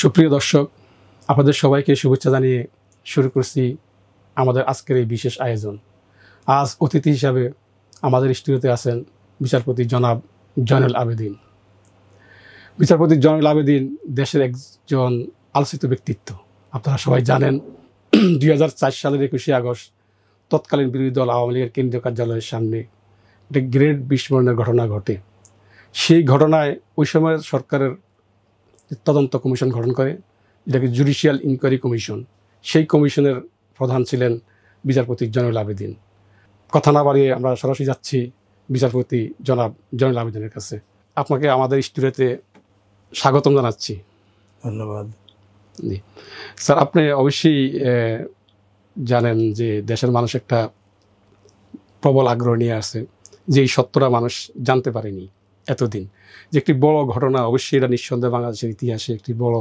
সুপ্রিয় দর্শক, আপনাদের সবাইকে শুভেচ্ছা জানিয়ে শুরু করছি আমাদের আজকের এই বিশেষ আয়োজন। আজ অতিথি হিসাবে আমাদের স্টুডিওতে আছেন বিচারপতি জনাব জয়নুল আবেদিন। বিচারপতি জয়নুল আবেদিন দেশের একজন আলোচিত ব্যক্তিত্ব। আপনারা সবাই জানেন 2004 সালের 21শে আগস্ট তৎকালীন বিরোধী দল আওয়ামী লীগের কেন্দ্রীয় কার্যালয়ের সামনে একটি গ্রেট বিস্ফোরণের ঘটনা ঘটে। সেই ঘটনায় ওই সময়ের সরকারের তদন্ত কমিশন গঠন করে, যেটাকে জুডিশিয়াল ইনকোয়ারি কমিশন। সেই কমিশনের প্রধান ছিলেন বিচারপতি জয়নুল আবেদিন। কথা না বাড়িয়ে আমরা সরাসরি যাচ্ছি বিচারপতি জনাব জয়নুল আবেদিনের কাছে। আপনাকে আমাদের স্টুডিওতে স্বাগতম জানাচ্ছি। ধন্যবাদ। জি স্যার, আপনি অবশ্যই জানেন যে দেশের মানুষ একটা প্রবল আগ্রহ নিয়ে আছে, যে এই সত্যটা মানুষ জানতে পারেনি এতদিন, যে একটি বড় ঘটনা। অবশ্যই এটা নিঃসন্দেহে বাংলাদেশের ইতিহাসে একটি বড়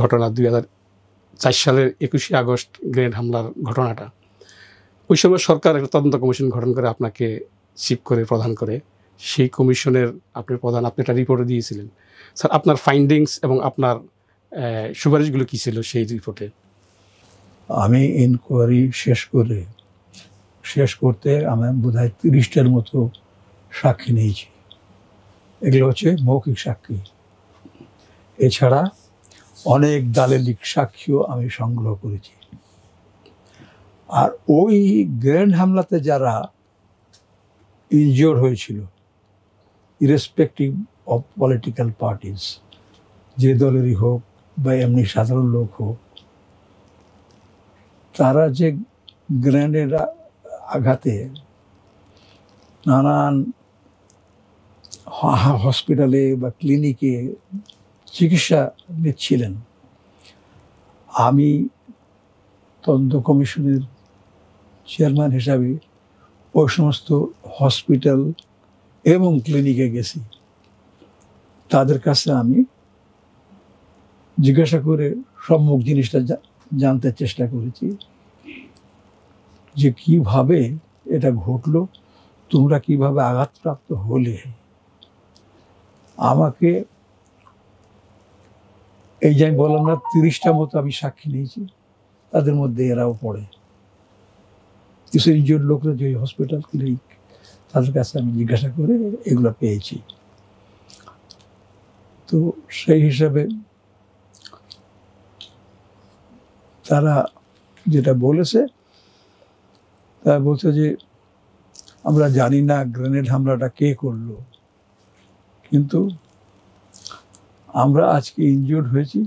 ঘটনা। 2004 সালের 21শে আগস্ট গ্রেনেড হামলার ঘটনাটা। ওই সময় সরকার একটা তদন্ত কমিশন গঠন করে আপনাকে চিফ করে প্রধান করে। সেই কমিশনের আপনি একটা রিপোর্টও দিয়েছিলেন। স্যার, আপনার ফাইন্ডিংস এবং আপনার সুপারিশগুলো কী ছিল সেই রিপোর্টে? আমি ইনকোয়ারি শেষ করতে আমি বোধহয় 30টার মতো সাক্ষী নিয়েছি। এগুলো হচ্ছে মৌখিক সাক্ষী। এছাড়া অনেক দালিলিক সাক্ষীও আমি সংগ্রহ করেছি। আর ওই গ্রেনেড হামলাতে যারা ইনজিওর্ড হয়েছিল, ইরেসপেক্টিভ অফ পলিটিক্যাল পার্টিস, যে দলেরই হোক বা এমনি সাধারণ লোক হোক, তারা যে গ্রেনেডের আঘাতে নানান হসপিটালে বা ক্লিনিকে চিকিৎসা নিচ্ছিলেন, আমি তদন্ত কমিশনের চেয়ারম্যান হিসাবে ওই সমস্ত হসপিটাল এবং ক্লিনিকে গেছি। তাদের কাছে আমি জিজ্ঞাসা করে সম্মুখ জিনিসটা জানতে চেষ্টা করেছি, যে কিভাবে এটা ঘটলো, তোমরা কিভাবে আঘাতপ্রাপ্ত হলে। আমাকে এই যে আমি বললাম না 30টা মতো আমি সাক্ষী নিয়েছি, তাদের মধ্যে এরাও পড়ে। কিছু ইনজিওর্ড লোকরা যে হসপিটাল ক্লিনিক, তাদের কাছে আমি জিজ্ঞাসা করে এগুলো পেয়েছি। তো সেই হিসাবে তারা যেটা বলেছে, তারা বলছে যে আমরা জানি না গ্রেনেড হামলাটা কে করলো, কিন্তু আমরা আজকে ইনজিওর্ড হয়েছি,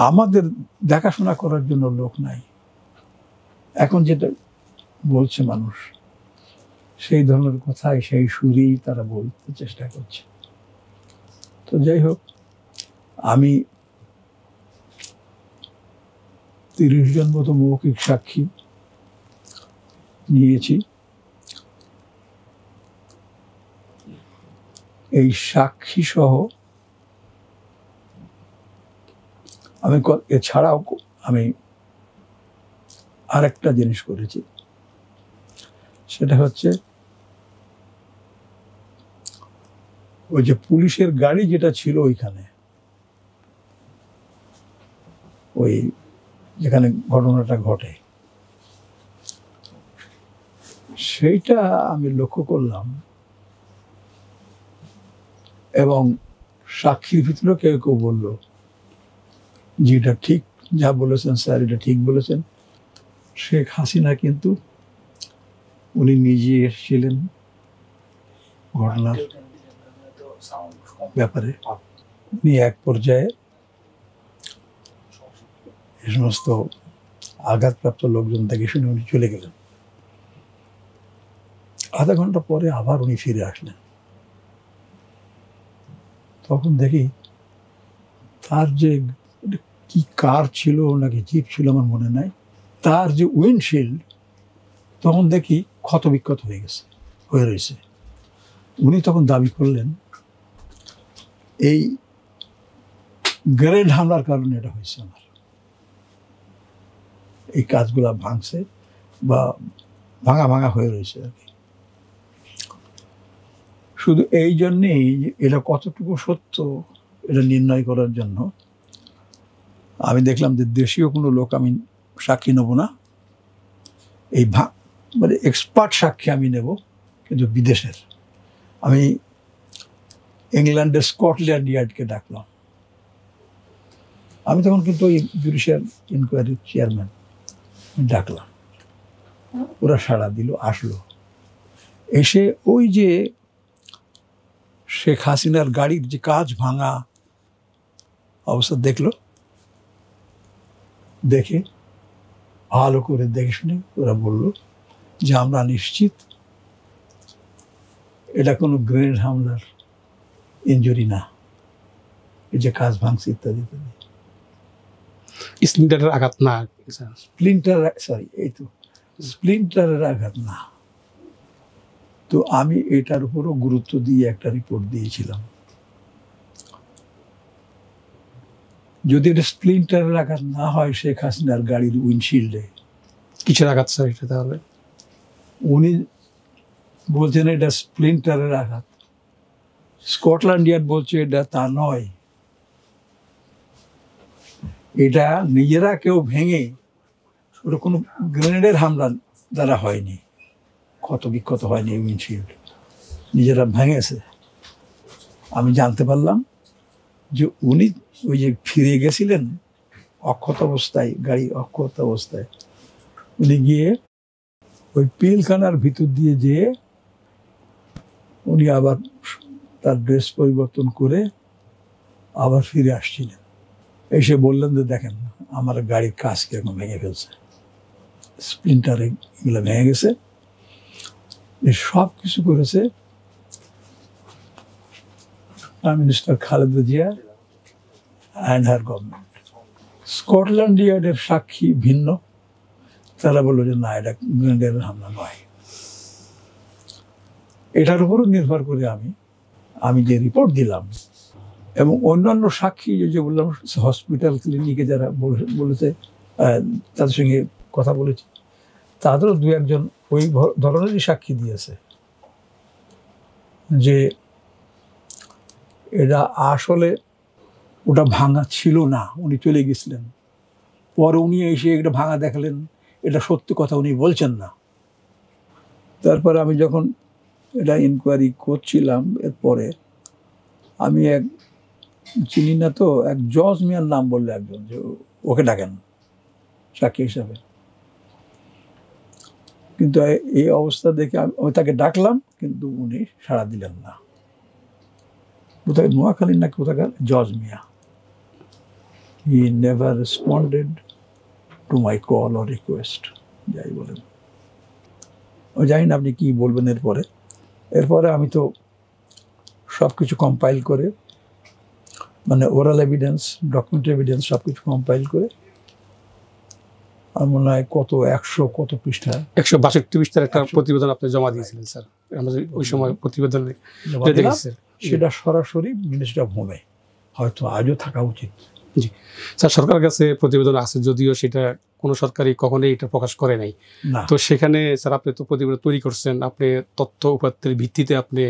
আমাদের দেখাশোনা করার জন্য লোক নাই। এখন যেটা বলছে মানুষ, সেই ধরনের কথাই সেই সুরেই তারা বলতে চেষ্টা করছে। তো যাই হোক, আমি 30 জন মতো মৌখিক সাক্ষী নিয়েছি। এই সাক্ষী সহ আমি এছাড়াও আমি আরেকটা জিনিস করেছি, সেটা হচ্ছে ওই যে পুলিশের গাড়ি যেটা ছিল ওইখানে, ওই যেখানে ঘটনাটা ঘটে, সেইটা আমি লক্ষ্য করলাম। এবং সাক্ষীর ভিতরে কেউ কেউ বলল যে এটা ঠিক যা বলেছেন স্যার, এটা ঠিক বলেছেন। শেখ হাসিনা কিন্তু উনি নিজে এসেছিলেন ঘটনার ব্যাপারে। উনি এক পর্যায়ে এ সমস্ত আঘাতপ্রাপ্ত লোকজন থেকে শুনে উনি চলে গেলেন। আধা ঘন্টা পরে আবার উনি ফিরে আসলেন। তখন দেখি তার যে কি কার ছিল নাকি জিপ ছিল আমার মনে নাই, তার যে উইন্ডশিল্ড তখন দেখি ক্ষতবিক্ষত হয়ে রয়েছে। উনি তখন দাবি করলেন এই গ্রেনেড হামলার কারণে এটা হয়েছে, আমার এই কাজগুলা ভাঙছে বা ভাঙা হয়ে রয়েছে আর কি। শুধু এই জন্যেই এটা কতটুকু সত্য এটা নির্ণয় করার জন্য আমি দেখলাম যে দেশীয় কোনো লোক আমি সাক্ষী নেব না, এই মানে এক্সপার্ট সাক্ষী আমি নেব, কিন্তু বিদেশের। আমি ইংল্যান্ডের স্কটল্যান্ড ইয়ার্ডকে ডাকলাম। আমি তখন কিন্তু ওই জুডিশিয়াল ইনকোয়ারির চেয়ারম্যান, ডাকলাম, ওরা সাড়া দিল, আসলো। এসে ওই যে শেখ হাসিনার গাড়ির যে কাঁচ ভাঙা অবস্থা দেখলো, দেখে ভালো করে দেখে শুনে ওরা বলল যে আমরা নিশ্চিত এটা কোনো গ্রেনেড হামলার ইনজুরি না, এই যে কাঁচ ভাঙছে ইত্যাদি ইত্যাদি, স্প্লিন্টারের আঘাত না, স্প্লিন্টারের আঘাত না। তো আমি এটার উপরও গুরুত্ব দিয়ে একটা রিপোর্ট দিয়েছিলাম, যদি এটা স্প্লিন্টারের আঘাত না হয় শেখ হাসিনার গাড়ির উইন্ডশিল্ডে, কিসের আঘাত স্যার এটা তাহলে? উনি বলছেন এটা স্প্লিন্টারের আঘাত, স্কটল্যান্ড ইয়ার্ড বলছে এটা তা নয়, এটা নিজেরা কেউ ভেঙে, ওটা কোনো গ্রেনেডের হামলা দ্বারা হয়নি, ক্ষত বিক্ষত হয়নি, উইন্ডশিল্ড নিজেরা ভেঙেছে। আমি জানতে পারলাম যে উনি ওই যে ফিরে গেছিলেন অক্ষত অবস্থায়, গাড়ি অক্ষত অবস্থায়, উনি গিয়ে ওই পিলখানার ভিতর দিয়ে যেয়ে উনি আবার তার ড্রেস পরিবর্তন করে আবার ফিরে আসছিলেন। এসে বললেন যে দেখেন আমার গাড়ির কাজ কিরকম ভেঙে ফেলছে, স্প্লিন্টারে এগুলো ভেঙে গেছে। সব কিছু করেছে prime minister Khaleda Zia and her government. Scotland ইয়ার্ডের সাক্ষী ভিন্ন, তারা বললো যে না, এটা গ্রেনেডের হামলা নয়। এটার উপরও নির্ভর করে আমি যে রিপোর্ট দিলাম এবং অন্যান্য সাক্ষী যে বললাম হসপিটাল ক্লিনিকে যারা বলেছে, তাদের সঙ্গে কথা বলেছি, তাদেরও দু একজন ওই ধরনেরই সাক্ষী দিয়েছে যে এটা আসলে ওটা ভাঙা ছিল না, উনি চলে গেছিলেন, পরে উনি এসে এটা ভাঙা দেখালেন, এটা সত্যি কথা উনি বলছেন না। তারপরে আমি যখন এটা ইনকোয়ারি করছিলাম, এরপরে আমি এক চিনি না তো, এক জজ মিয়ার নাম বললে একজন, যে ওকে ডাকেন সাক্ষী হিসাবে। কিন্তু এই অবস্থা দেখে আমি তাকে ডাকলাম, কিন্তু উনি সাড়া দিলেন না। কোথায় নোয়াখালীর না কোথাকার Joj Mia, he never responded to my call or request. যাই বলেন, ও জানি না আপনি কি বলবেন। এরপরে আমি তো সব কিছু কম্পাইল করে, মানে ওরাল এভিডেন্স, ডকুমেন্ট এভিডেন্স সব কিছু কম্পাইল করে, আমার মনে হয় কত 100 কত পৃষ্ঠা, 162 পৃষ্ঠার একটা প্রতিবেদন আপনি জমা দিয়েছিলেন স্যার। আমাদের ওই সময় প্রতিবেদন সেটা সরাসরি মিনিস্ট্রি অফ হোমে হয়তো আজও থাকা উচিত। জি স্যার, সরকারের কাছে প্রতিবেদন আছে, যদিও সেটা কোনো সরকারই কখনোই এটা প্রকাশ করে নাই। তো সেখানে স্যার আপনি তো প্রতিবেদন তৈরি করছেন, আপনি তথ্য উপাত্তের ভিত্তিতে আপনি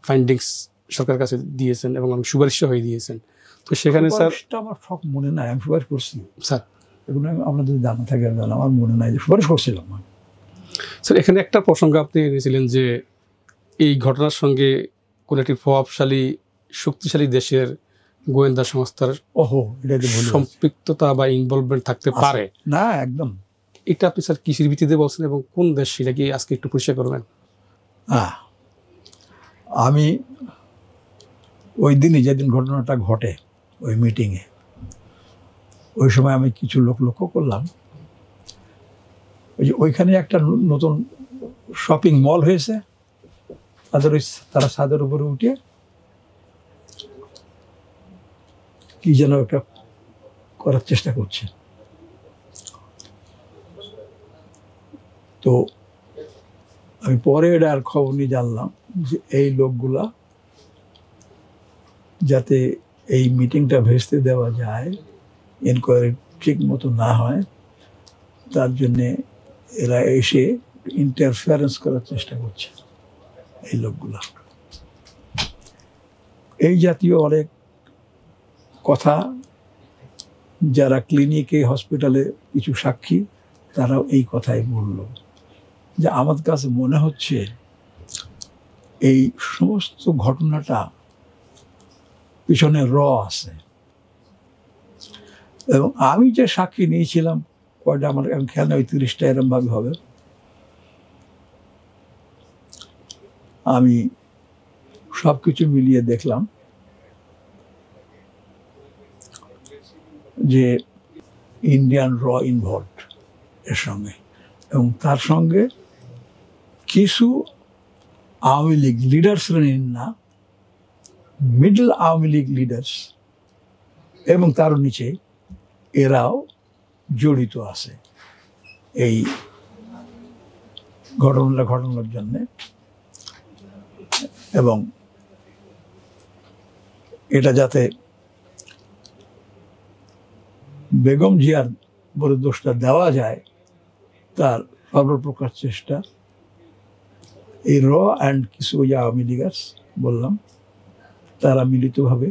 ফাইন্ডিংস সরকারের কাছে দিয়েছেন এবং আমি সুপারিশ হয়ে দিয়েছেন। তো সেখানে স্যার আমার সব মনে নাই আমি সুপারিশ করছি স্যার, এগুলো আপনাদের জানা থাকে, আমার মনে নাই যে সুপারিশ করছিলাম স্যার। এখানে একটা প্রসঙ্গ আপনি এনেছিলেন যে এই ঘটনার সঙ্গে কোনো একটি প্রভাবশালী শক্তিশালী দেশের গোয়েন্দা সংস্থার সম্পৃক্ততা বা ইনভলভমেন্ট থাকতে পারে। না, একদম। এটা আপনি স্যার কিসের ভিত্তিতে বলছেন এবং কোন দেশ, সেটা কি আজকে একটু পরিষ্কার করবেন? আমি ওই দিনই যেদিন ঘটনাটা ঘটে ওই মিটিংয়ে, ওই সময় আমি কিছু লোক লক্ষ্য করলাম, ওই যে ওইখানে একটা নতুন শপিং মল হয়েছে, তারা ছাদের উপরে উঠে কি যেন একটা করার চেষ্টা করছে। তো আমি পরে এটা আর খবর নিয়ে জানলাম যে এই লোকগুলা যাতে এই মিটিংটা ভেস্তে দেওয়া যায়, ইনকোয়ারি ঠিক মতো না হয়, তার জন্যে এরা এসে ইন্টারফারেন্স করার চেষ্টা করছে এই লোকগুলা। এই জাতীয় অনেক কথা যারা ক্লিনিকে হসপিটালে কিছু সাক্ষী তারাও এই কথাই বলল যে আমার কাছে মনে হচ্ছে এই সমস্ত ঘটনাটা পিছনে আছে। এবং আমি যে সাক্ষী নিয়েছিলাম কয়টা আমার এখন খেয়াল নেই, 30টা এরম ভাবে হবে। আমি সবকিছু মিলিয়ে দেখলাম যে ইন্ডিয়ান ইনভলভড এর সঙ্গে, এবং তার সঙ্গে কিছু আওয়ামী লীগ লিডার শ্রেণীর না, মিডল আওয়ামী লীগ লিডার্স এবং তার নিচে এরাও জড়িত আছে এই ঘটনার জন্যে। এবং এটা যাতে বেগম জিয়ার বলে দোষটা দেওয়া যায় তার সর্বপ্রকার চেষ্টা এই অ্যান্ড কিছু আওয়ামী লীগার্স বললাম তারা মিলিতভাবে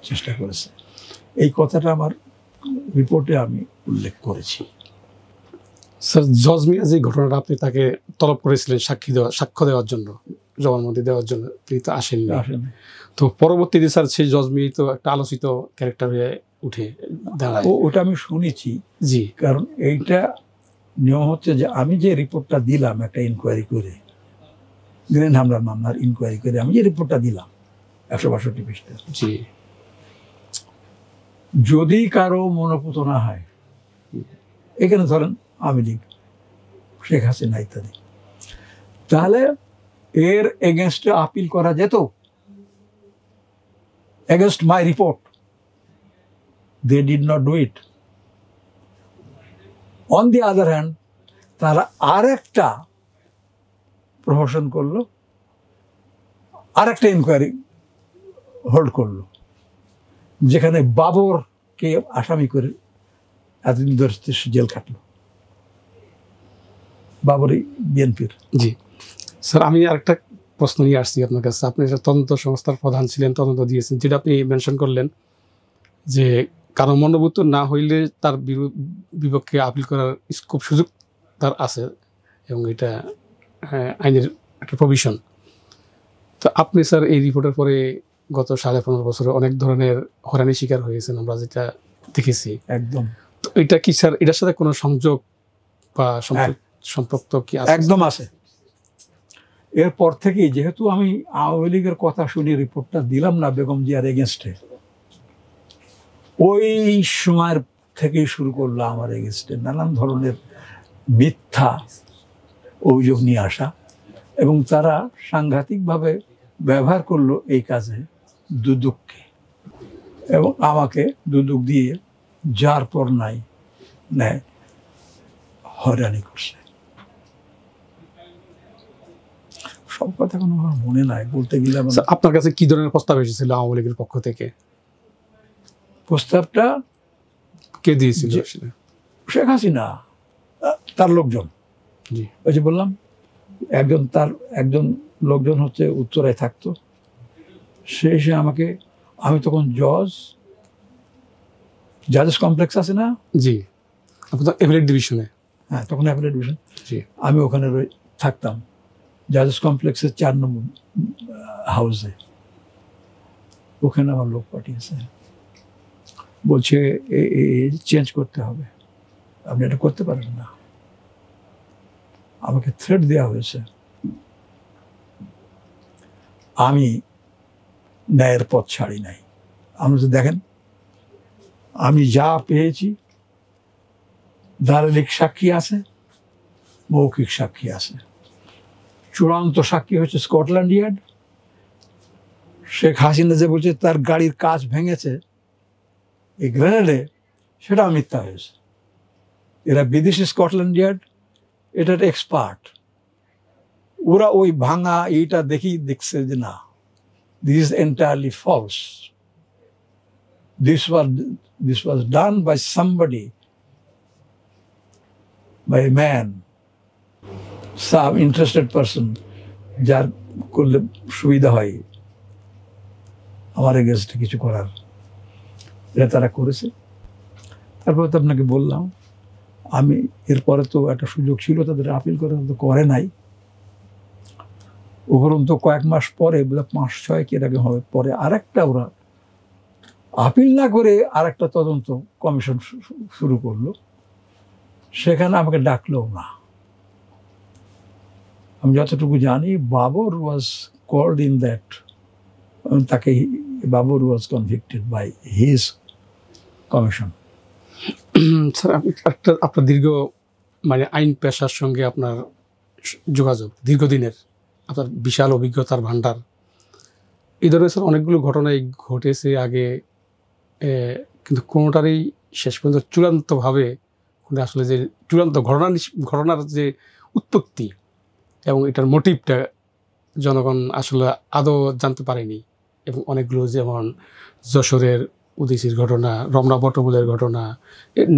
চেষ্টা করেছে। এই কথাটা আমার রিপোর্টে আমি উল্লেখ করেছি। স্যার, জজ মিয়া যে ঘটনাটা আপনি তাকে তলব করেছিলেন সাক্ষ্য দেওয়ার জন্য, জবানবন্দি দেওয়ার জন্য, তিনি তো আসেননি। তো পরবর্তীতে স্যার সেই জজ মিয়া তো একটা আলোচিত ক্যারেক্টার হয়ে উঠে দাঁড়ায়। ওটা আমি শুনেছি। জি, কারণ এইটা নিয়ম হচ্ছে যে আমি যে রিপোর্টটা দিলাম একটা ইনকোয়ারি করে, গ্রেন হামলার মামলার ইনকোয়ারি করে আমি যে রিপোর্টটা দিলাম 162 পৃষ্ঠা, জি, যদি কারো মনোপুত না হয়, এখানে ধরেন আওয়ামী লীগ, শেখ হাসিনা ইত্যাদি, তাহলে এর এগেনস্টে আপিল করা যেত, against my report. They did not do it. On the other hand তারা আরেকটা প্রহসন করলো, আরেকটা ইনকোয়ারি হোল্ড করলো, যেখানে বাবরকে আসামি করে এতদিন ধরে জেল খাটলো। বাবরই বিএনপির। জি স্যার, আমি আরেকটা প্রশ্ন নিয়ে আসছি আপনার কাছে। আপনি একটা তদন্ত সংস্থার প্রধান ছিলেন, তদন্ত দিয়েছেন, যেটা আপনি মেনশন করলেন যে কারো মনোভূত না হইলে তার বিপক্ষে আপিল করার স্কোপ, সুযোগ তার আছে, এবং এটা আইনের একটা প্রভিশন। তো আপনি স্যার এই রিপোর্টের পরে গত 15.5 বছরে অনেক ধরনের হয়রানির শিকার হয়েছেন, আমরা যেটা দেখেছি। একদম। তো এটা কি স্যার, এটার সাথে কোনো সংযোগ বা সম্পর্ক কি আছে? একদম আছে। এরপর থেকেই যেহেতু আমি আওয়ামী লীগের কথা শুনে রিপোর্টটা দিলাম না বেগম জিয়ার এগেনস্টে, ওই সময়ের থেকেই শুরু করলো আমার এগেনস্টে নানান ধরনের মিথ্যা অভিযোগ নিয়ে আসা, এবং তারা সাংঘাতিকভাবে ব্যবহার করলো এই কাজে দুদককে, এবং আমাকে দুদক দিয়ে যার পর নাই নেয় হয়রানি করছে। সব কথা কোনো আমার মনে নাই, বলতে গেলে। আপনার কাছে কি ধরনের প্রস্তাব এসেছিল আওয়ামী লীগের পক্ষ থেকে? প্রস্তাবটা কে দিয়েছিল? শেখ হাসিনা, তার লোকজন। জি, ওই যে বললাম একজন লোকজন হচ্ছে উত্তরায় থাকতো, সে এসে আমাকে, আমি তখন জাজেস কমপ্লেক্স আছে না? জি, আপনি তো অ্যাপিলেট ডিভিশনে। হ্যাঁ, তখন অ্যাপিলেট ডিভিশন। জি, আমি ওখানে থাকতাম জাজেস কমপ্লেক্সের 4 নম্বর হাউসে। ওখানে আমার লোক পাঠিয়েছে, বলছে চেঞ্জ করতে হবে, আপনি এটা করতে পারেন না। আমাকে থ্রেট দেওয়া হয়েছে। আমি ন্যায়ের পথ ছাড়ি নাই। আপনি তো দেখেন, আমি যা পেয়েছি, দালালিক সাক্ষী আছে, মৌখিক সাক্ষী আছে। চূড়ান্ত সাক্ষী হচ্ছে স্কটল্যান্ড ইয়ার্ড। শেখ হাসিনা যে বলছে তার গাড়ির কাঁচ ভেঙেছে এই গ্রেনেডে, সেটাও মিথ্যা হয়েছে। এরা বিদেশি স্কটল্যান্ড ইয়ার্ড, এটা এক্সপার্ট। ওরা ওই ভাঙা এইটা দেখছে যে না, this is entirely false, this was done by somebody, by a man, some interested person, যার করলে সুবিধা হয় আমার এগেনস্টে কিছু করার। এটা তারা করেছে। তারপরে তো আপনাকে বললাম, আমি এরপরে তো একটা সুযোগ ছিল তাদের আপিল করে, তো করে নাই। উপরন্তু কয়েক মাস পরে, বলে 5-6 এর আগে হবে, পরে আরেকটা ওরা আপিল না করে আরেকটা তদন্ত কমিশন শুরু করলো। সেখানে আমাকে ডাকলেও না। আমি যতটুকু জানি, Babar was called in that, তাকে Babar was convicted by his commission. Sir আপনার দীর্ঘ মানে আইন পেশার সঙ্গে আপনার যোগাযোগ দীর্ঘদিনের, আপনার বিশাল অভিজ্ঞতার ভান্ডার, এই ধরনের স্যার অনেকগুলো ঘটনাই ঘটেছে আগে, কিন্তু কোনোটারই শেষ পর্যন্ত চূড়ান্তভাবে আসলে যে চূড়ান্ত ঘটনার যে উৎপত্তি এবং এটার মোটিভটা জনগণ আসলে আদৌ জানতে পারেনি। এবং অনেকগুলো, যেমন যশোরের উদীচীর ঘটনা, রমনা বটমূলের ঘটনা,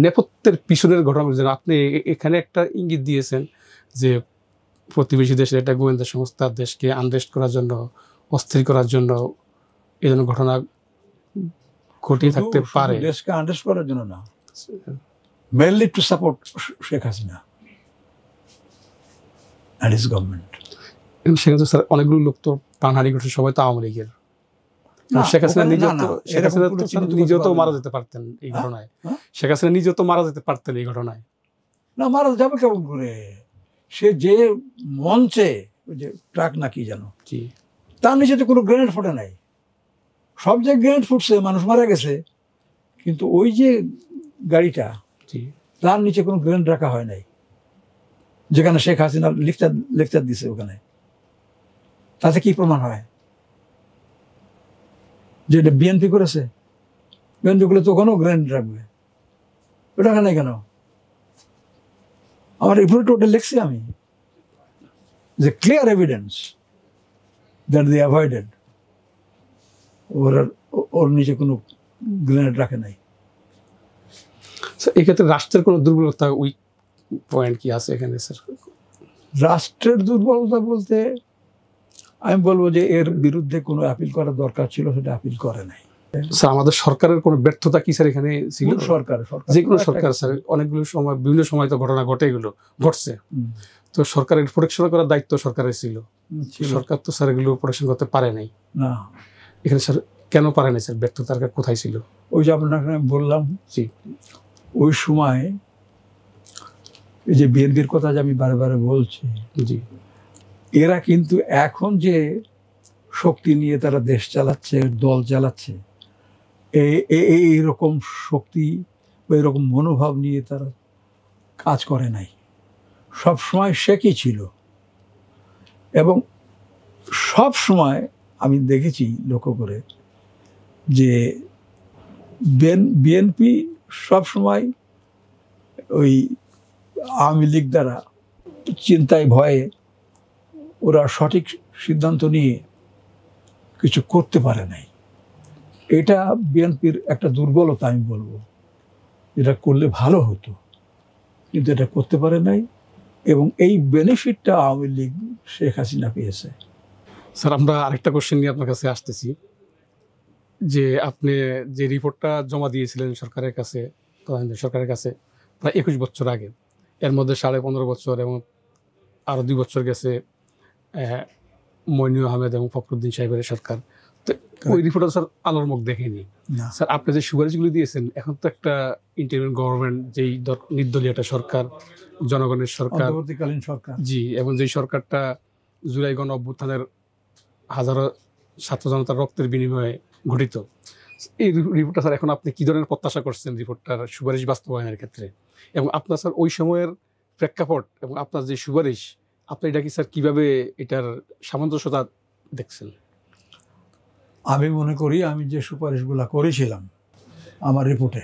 নেপথ্যের পিছনের ঘটনাগুলো, যেন আপনি এখানে একটা ইঙ্গিত দিয়েছেন যে প্রতিবেশী দেশের একটা গোয়েন্দা সংস্থা দেশকে আনরেস্ট করার জন্য, অস্থির করার জন্য এই ধরনের ঘটনা ঘটিয়ে থাকতে পারে। দেশকে আন্ডারস্ট্যান্ড করার জন্য না, mainly to support Sheikh Hasina and his government. সেখানে তো স্যার অনেকগুলো লোক তো প্রাণহানি ঘটছে, সবাই তো আওয়ামী লীগের। শেখ হাসিনা নিজেও তো মারা যেতে পারতেন এই ঘটনায়। শেখ হাসিনা নিজেও তো মারা যেতে পারতেন এই ঘটনায়। না, মারা যাবে কেমন করে? সে যে মঞ্চে, যে ট্রাক না কি যেন, তার নিচে তো কোনো গ্রেনেড ফোটে নাই। সব যে গ্রেনেড ফুটছে, মানুষ মারা গেছে, কিন্তু ওই যে গাড়িটা, তার নিচে কোনো গ্রেনেড রাখা হয় নাই, যেখানে শেখ হাসিনা লেকচার দিছে ওখানে। তাতে কি প্রমাণ হয় যে এটা বিএনপি করেছে? বিএনপি করলে তো ওখানেও গ্রেনেড রাখবে, ওটা নাই কেন? আমার রিপোর্টে ওটা লিখছি আমি, যে clear evidence that they avoided, ওর নিচে কোনো গ্রেনেড রাখে নাই। এই ক্ষেত্রে রাষ্ট্রের কোনো দুর্বলতা, উইক পয়েন্ট কি আছে এখানে স্যার? রাষ্ট্রের দুর্বলতা বলতে আমি বলবো যে এর বিরুদ্ধে কোনো আপিল করার দরকার ছিল, সেটা আপিল করে নাই। স্যার আমাদের সরকারের কোনো ব্যর্থতা কি স্যার এখানে ছিল? সরকার যে কোনো সরকার স্যার, অনেকগুলো সময় বিভিন্ন সময় তো ঘটনা ঘটছে, তো সরকারের প্রোটেকশন করার দায়িত্ব সরকারের ছিল। সরকার তো স্যার এগুলো প্রোটেকশন করতে পারে নাই। না, এখানে স্যার কেন পারে নাই স্যার? ব্যর্থতার কোথায় ছিল? ওই যে আপনাকে বললাম, জি, ওই সময় এই যে বিএনপির কথা যে আমি বারে বারে বলছি, জি, এরা কিন্তু এখন যে শক্তি নিয়ে তারা দেশ চালাচ্ছে, দল চালাচ্ছে, এইরকম শক্তি বা এরকম মনোভাব নিয়ে তারা কাজ করে নাই। সব সময় শেখই ছিল, এবং সব সময় আমি দেখেছি লক্ষ্য করে যে বিএনপি সব সময় ওই আওয়ামী লীগ দ্বারা চিন্তায় ভয়ে ওরা সঠিক সিদ্ধান্ত নিয়ে কিছু করতে পারে নাই। এটা বিএনপির একটা দুর্বলতা আমি বলবো। এটা করলে ভালো হতো, কিন্তু এটা করতে পারে নাই, এবং এই বেনিফিটটা আওয়ামী লীগ শেখ হাসিনা পেয়েছে। স্যার আমরা আরেকটা কোশ্চেন নিয়ে আপনার কাছে আসতেছি, যে আপনি যে রিপোর্টটা জমা দিয়েছিলেন সরকারের কাছে প্রায় 21 বছর আগে, এর মধ্যে 15.5 বছর এবং আরও 2 বছর গেছে মইনুল আহমেদ এবং ফখরুদ্দিন সাহেবের সরকার, তো ওই রিপোর্টটা স্যার আলোর মুখ দেখেনি। স্যার আপনি যে সুপারিশগুলি দিয়েছেন, এখন তো একটা ইন্টারিম গভর্নমেন্ট, যেই নির্দলীয় একটা সরকার, জনগণের সরকার, অন্তর্বর্তীকালীন সরকার, জি, এবং যেই সরকারটা জুলাই গণ অভ্যুত্থানের হাজারো ছাত্র জনতার রক্তের বিনিময়ে গঠিত, এই রিপোর্টটা স্যার এখন আপনি কি ধরনের প্রত্যাশা করছেন রিপোর্টটার সুপারিশ বাস্তবায়নের ক্ষেত্রে? এবং আপনার স্যার ওই সময়ের প্রেক্ষাপট এবং আপনার যে সুপারিশ, আপনি এটা কি স্যার কীভাবে এটার সামঞ্জস্যতা দেখছেন? আমি মনে করি আমি যে সুপারিশগুলো করেছিলাম আমার রিপোর্টে,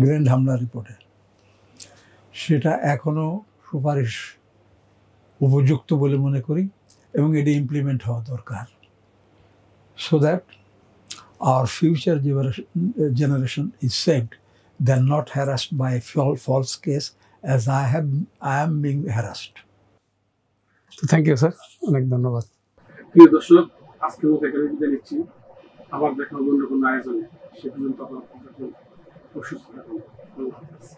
গ্রেনেড হামলার রিপোর্টে, সেটা এখনো সুপারিশ উপযুক্ত বলে মনে করি, এবং এটি ইমপ্লিমেন্ট হওয়া দরকার, so that our future generation is saved, they are not harassed by a false case as I am being harassed. Thank you sir, অনেক ধন্যবাদ। প্রিয় দর্শক, আজকের মতো এখানে বিদায় নিচ্ছি। আবার দেখা হবে অন্য কোনো আয়োজনে। সে পর্যন্ত আপনার অসুস্থ থাকুন। আল্লাহ হাফেজ।